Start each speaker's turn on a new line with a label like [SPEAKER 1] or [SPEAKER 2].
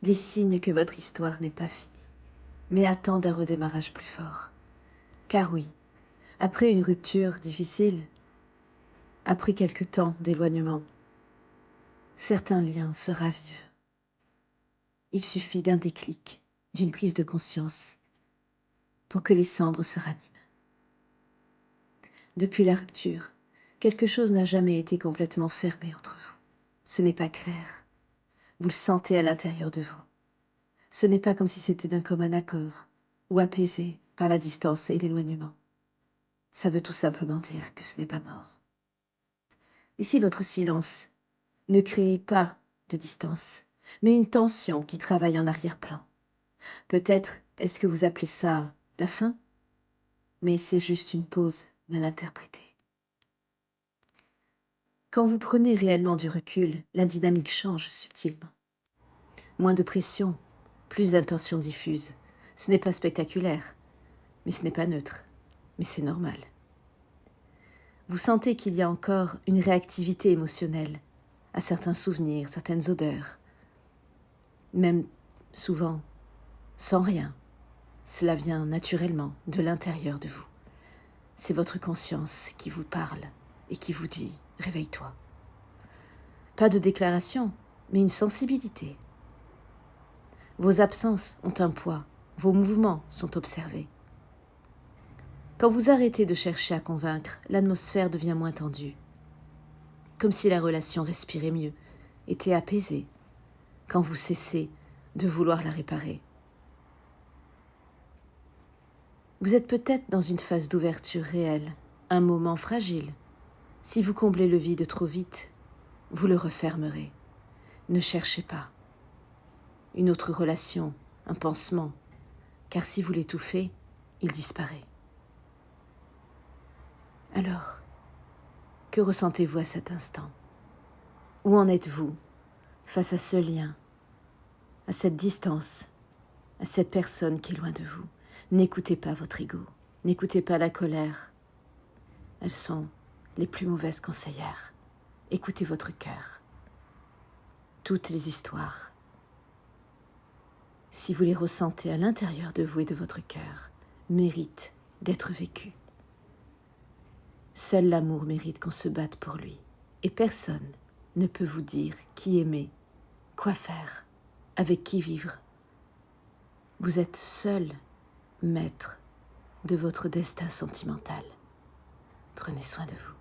[SPEAKER 1] les signes que votre histoire n'est pas finie, mais attend un redémarrage plus fort. Car oui, après une rupture difficile, après quelque temps d'éloignement, certains liens se ravivent. Il suffit d'un déclic, d'une prise de conscience, pour que les cendres se raniment. Depuis la rupture, quelque chose n'a jamais été complètement fermé entre vous. Ce n'est pas clair. Vous le sentez à l'intérieur de vous. Ce n'est pas comme si c'était d'un commun accord, ou apaisé par la distance et l'éloignement. Ça veut tout simplement dire que ce n'est pas mort. Et si votre silence ne crée pas de distance, mais une tension qui travaille en arrière-plan, peut-être est-ce que vous appelez ça la fin? Mais c'est juste une pause mal interprétée. Quand vous prenez réellement du recul, la dynamique change subtilement. Moins de pression, plus d'intention diffuse. Ce n'est pas spectaculaire, mais ce n'est pas neutre, mais c'est normal. Vous sentez qu'il y a encore une réactivité émotionnelle à certains souvenirs, certaines odeurs, même souvent sans rien. Cela vient naturellement de l'intérieur de vous. C'est votre conscience qui vous parle et qui vous dit « réveille-toi ». Pas de déclaration, mais une sensibilité. Vos absences ont un poids, vos mouvements sont observés. Quand vous arrêtez de chercher à convaincre, l'atmosphère devient moins tendue. Comme si la relation respirait mieux, était apaisée, quand vous cessez de vouloir la réparer. Vous êtes peut-être dans une phase d'ouverture réelle, un moment fragile. Si vous comblez le vide trop vite, vous le refermerez. Ne cherchez pas. Une autre relation, un pansement, car si vous l'étouffez, il disparaît. Alors, que ressentez-vous à cet instant? Où en êtes-vous face à ce lien, à cette distance, à cette personne qui est loin de vous? N'écoutez pas votre ego, n'écoutez pas la colère. Elles sont les plus mauvaises conseillères. Écoutez votre cœur. Toutes les histoires, si vous les ressentez à l'intérieur de vous et de votre cœur, méritent d'être vécues. Seul l'amour mérite qu'on se batte pour lui. Et personne ne peut vous dire qui aimer, quoi faire, avec qui vivre. Vous êtes seul maître de votre destin sentimental. Prenez soin de vous.